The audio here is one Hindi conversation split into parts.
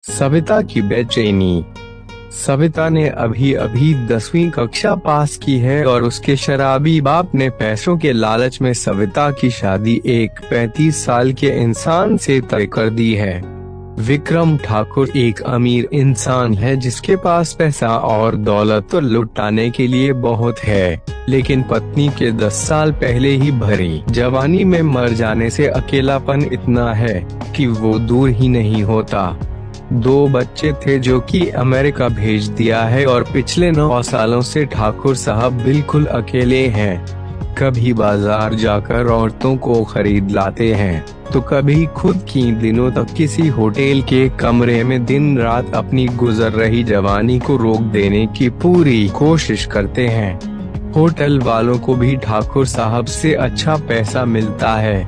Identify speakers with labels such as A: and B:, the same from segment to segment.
A: सविता की बेचैनी। सविता ने अभी अभी 10वीं कक्षा पास की है और उसके शराबी बाप ने पैसों के लालच में सविता की शादी एक 35 साल के इंसान से तय कर दी है। विक्रम ठाकुर एक अमीर इंसान है जिसके पास पैसा और दौलत तो लुटाने के लिए बहुत है, लेकिन पत्नी के 10 साल पहले ही भरी जवानी में मर जाने से अकेलापन इतना है कि वो दूर ही नहीं होता। 2 बच्चे थे जो कि अमेरिका भेज दिया है और पिछले 9 सालों से ठाकुर साहब बिल्कुल अकेले हैं। कभी बाजार जाकर औरतों को खरीद लाते हैं तो कभी खुद की दिनों तक किसी होटल के कमरे में दिन रात अपनी गुजर रही जवानी को रोक देने की पूरी कोशिश करते हैं। होटल वालों को भी ठाकुर साहब से अच्छा पैसा मिलता है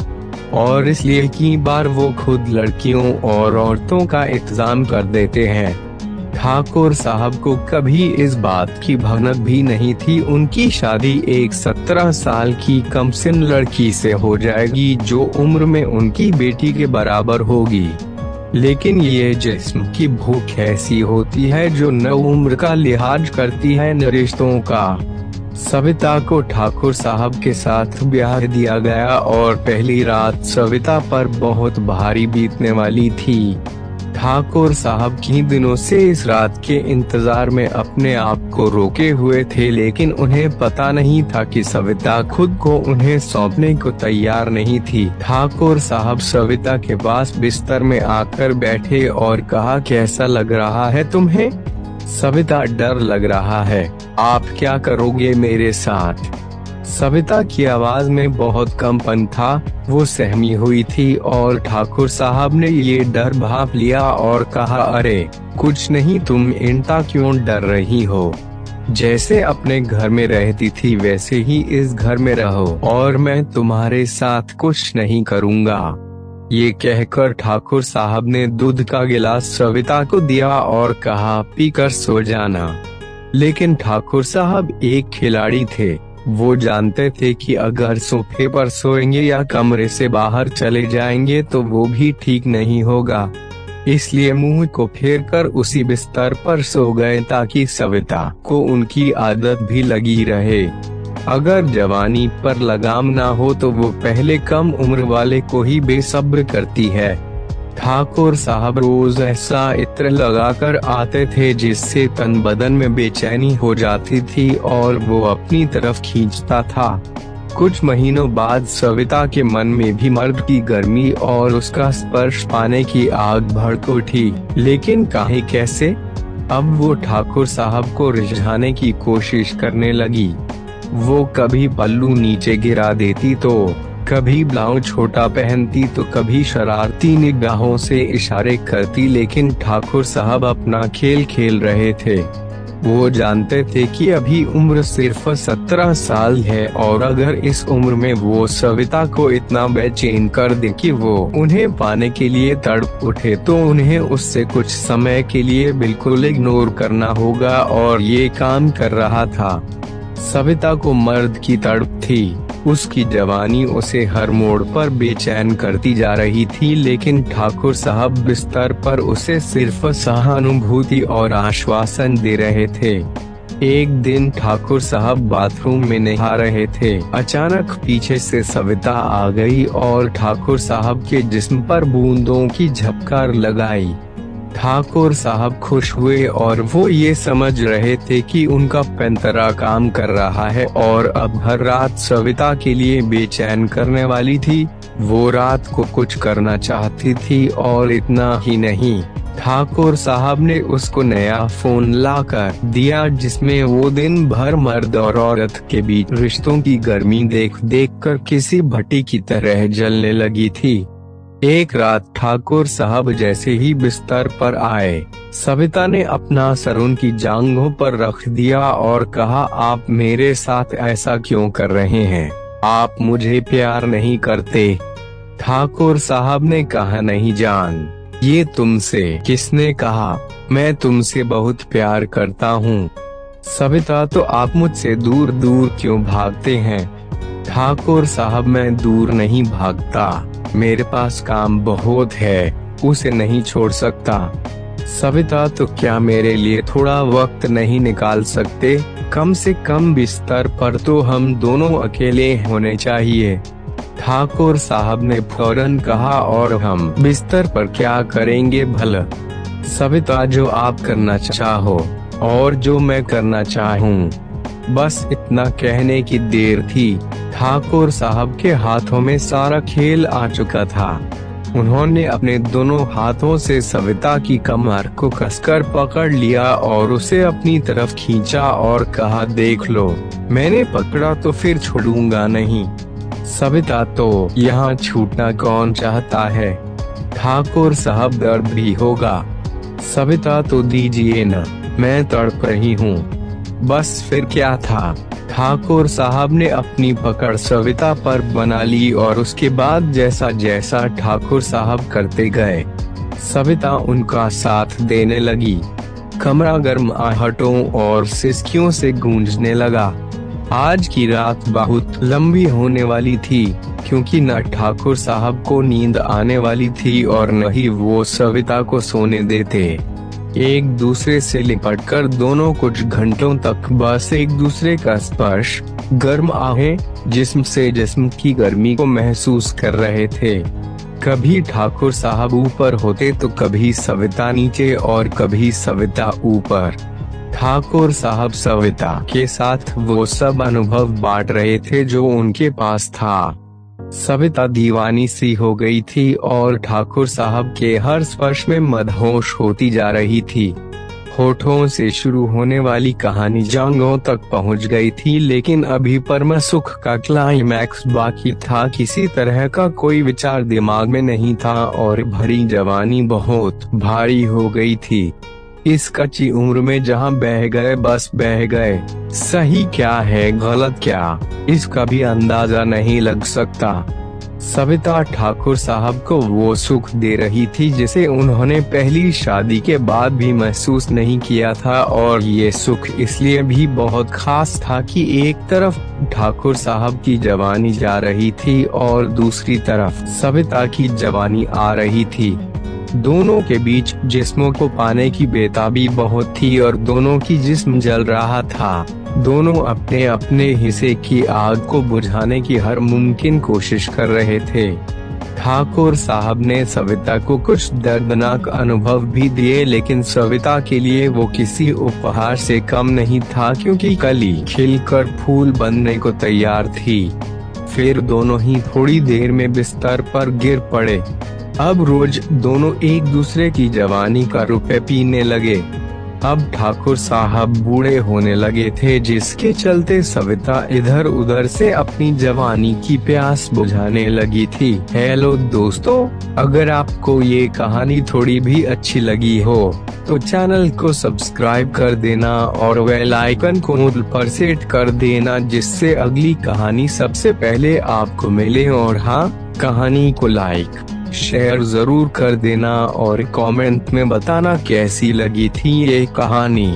A: और इसलिए कई बार वो खुद लड़कियों और औरतों का इंतजाम कर देते हैं। ठाकुर साहब को कभी इस बात की भनक भी नहीं थी उनकी शादी एक 17 साल की कमसिन लड़की से हो जाएगी जो उम्र में उनकी बेटी के बराबर होगी। लेकिन ये जिस्म की भूख ऐसी होती है जो न उम्र का लिहाज करती है न रिश्तों का। सविता को ठाकुर साहब के साथ ब्याह दिया गया और पहली रात सविता पर बहुत भारी बीतने वाली थी। ठाकुर साहब कई दिनों से इस रात के इंतजार में अपने आप को रोके हुए थे, लेकिन उन्हें पता नहीं था कि सविता खुद को उन्हें सौंपने को तैयार नहीं थी। ठाकुर साहब सविता के पास बिस्तर में आकर बैठे और कहा, कैसा लग रहा है तुम्हें? सविता, डर लग रहा है। आप क्या करोगे मेरे साथ? सविता की आवाज में बहुत कंपन था, वो सहमी हुई थी और ठाकुर साहब ने ये डर भांप लिया और कहा, अरे कुछ नहीं, तुम इतना क्यों डर रही हो? जैसे अपने घर में रहती थी वैसे ही इस घर में रहो और मैं तुम्हारे साथ कुछ नहीं करूँगा। ये कहकर ठाकुर साहब ने दूध का गिलास सविता को दिया और कहा, पीकर सो जाना। लेकिन ठाकुर साहब एक खिलाड़ी थे, वो जानते थे कि अगर सोफे पर सोएंगे या कमरे से बाहर चले जाएंगे तो वो भी ठीक नहीं होगा, इसलिए मुंह को फेरकर उसी बिस्तर पर सो गए ताकि सविता को उनकी आदत भी लगी रहे। अगर जवानी पर लगाम ना हो तो वो पहले कम उम्र वाले को ही बेसब्र करती है। ठाकुर साहब रोज ऐसा इत्र लगाकर आते थे जिससे तन बदन में बेचैनी हो जाती थी और वो अपनी तरफ खींचता था। कुछ महीनों बाद सविता के मन में भी मर्द की गर्मी और उसका स्पर्श पाने की आग भड़क उठी, लेकिन काहे कैसे? अब वो ठाकुर साहब को रिझाने की कोशिश करने लगी। वो कभी पल्लू नीचे गिरा देती तो कभी ब्लाउज छोटा पहनती तो कभी शरारती निगाहों से इशारे करती, लेकिन ठाकुर साहब अपना खेल खेल रहे थे। वो जानते थे कि अभी उम्र सिर्फ 17 साल है और अगर इस उम्र में वो सविता को इतना बेचैन कर दे कि वो उन्हें पाने के लिए तड़प उठे तो उन्हें उससे कुछ समय के लिए बिल्कुल इग्नोर करना होगा, और ये काम कर रहा था। सविता को मर्द की तड़प थी, उसकी जवानी उसे हर मोड़ पर बेचैन करती जा रही थी, लेकिन ठाकुर साहब बिस्तर पर उसे सिर्फ सहानुभूति और आश्वासन दे रहे थे। एक दिन ठाकुर साहब बाथरूम में नहा रहे थे, अचानक पीछे से सविता आ गई और ठाकुर साहब के जिस्म पर बूंदों की झपकार लगाई। ठाकुर साहब खुश हुए और वो ये समझ रहे थे कि उनका पैंतरा काम कर रहा है और अब हर रात सविता के लिए बेचैन करने वाली थी। वो रात को कुछ करना चाहती थी और इतना ही नहीं, ठाकुर साहब ने उसको नया फोन लाकर दिया जिसमें वो दिन भर मर्द और औरत के बीच रिश्तों की गर्मी देख देख कर किसी भट्टी की तरह जलने लगी थी। एक रात ठाकुर साहब जैसे ही बिस्तर पर आए, सविता ने अपना सर उनकी जांघों पर रख दिया और कहा, आप मेरे साथ ऐसा क्यों कर रहे हैं? आप मुझे प्यार नहीं करते? ठाकुर साहब ने कहा, नहीं जान, ये तुमसे किसने कहा? मैं तुमसे बहुत प्यार करता हूँ। सविता, तो आप मुझसे दूर दूर क्यों भागते हैं? ठाकुर साहब, मैं दूर नहीं भागता, मेरे पास काम बहुत है, उसे नहीं छोड़ सकता। सविता, तो क्या मेरे लिए थोड़ा वक्त नहीं निकाल सकते? कम से कम बिस्तर पर तो हम दोनों अकेले होने चाहिए। ठाकुर साहब ने फौरन कहा, और हम बिस्तर पर क्या करेंगे भला? सविता, जो आप करना चाहो और जो मैं करना चाहूँ। बस इतना कहने की देर थी। ठाकुर साहब के हाथों में सारा खेल आ चुका था। उन्होंने अपने दोनों हाथों से सविता की कमर को कसकर पकड़ लिया और उसे अपनी तरफ खींचा और कहा, देख लो, मैंने पकड़ा तो फिर छोड़ूंगा नहीं। सविता, तो यहाँ छूटना कौन चाहता है? ठाकुर साहब, दर्द भी होगा। सविता, तो दीजिए न, मैं तड़प रही हूँ। बस फिर क्या था? ठाकुर साहब ने अपनी पकड़ सविता पर बना ली और उसके बाद जैसा जैसा ठाकुर साहब करते गए, सविता उनका साथ देने लगी। कमरा गर्म आहटों और सिसकियों से गूंजने लगा। आज की रात बहुत लंबी होने वाली थी, क्योंकि न ठाकुर साहब को नींद आने वाली थी और न ही वो सविता को सोने देते। एक दूसरे से लिपटकर दोनों कुछ घंटों तक बस एक दूसरे का स्पर्श, गर्म आहें, जिस्म से जिस्म की गर्मी को महसूस कर रहे थे। कभी ठाकुर साहब ऊपर होते तो कभी सविता नीचे और कभी सविता ऊपर। ठाकुर साहब सविता के साथ वो सब अनुभव बांट रहे थे जो उनके पास था। सविता दीवानी सी हो गई थी और ठाकुर साहब के हर स्पर्श में मदहोश होती जा रही थी। होठों से शुरू होने वाली कहानी जांघों तक पहुंच गई थी, लेकिन अभी परम सुख का क्लाइमैक्स बाकी था। किसी तरह का कोई विचार दिमाग में नहीं था और भरी जवानी बहुत भारी हो गई थी। इस कच्ची उम्र में जहां बह गए बस बह गए। सही क्या है गलत क्या, इसका भी अंदाजा नहीं लग सकता। सविता ठाकुर साहब को वो सुख दे रही थी जिसे उन्होंने पहली शादी के बाद भी महसूस नहीं किया था, और ये सुख इसलिए भी बहुत खास था कि एक तरफ ठाकुर साहब की जवानी जा रही थी और दूसरी तरफ सविता की जवानी आ रही थी। दोनों के बीच जिस्मों को पाने की बेताबी बहुत थी और दोनों की जिस्म जल रहा था। दोनों अपने अपने हिस्से की आग को बुझाने की हर मुमकिन कोशिश कर रहे थे। ठाकुर साहब ने सविता को कुछ दर्दनाक अनुभव भी दिए, लेकिन सविता के लिए वो किसी उपहार से कम नहीं था, क्योंकि कली खिलकर फूल बनने को तैयार थी। फिर दोनों ही थोड़ी देर में बिस्तर पर गिर पड़े। अब रोज दोनों एक दूसरे की जवानी का रुपए पीने लगे। अब ठाकुर साहब बूढ़े होने लगे थे, जिसके चलते सविता इधर उधर से अपनी जवानी की प्यास बुझाने लगी थी। हेलो दोस्तों, अगर आपको ये कहानी थोड़ी भी अच्छी लगी हो तो चैनल को सब्सक्राइब कर देना और बेल आइकन को ऑल पर सेट कर देना, जिससे अगली कहानी सबसे पहले आपको मिले। और हाँ, कहानी को लाइक शेयर जरूर कर देना और कमेंट में बताना कैसी लगी थी ये कहानी।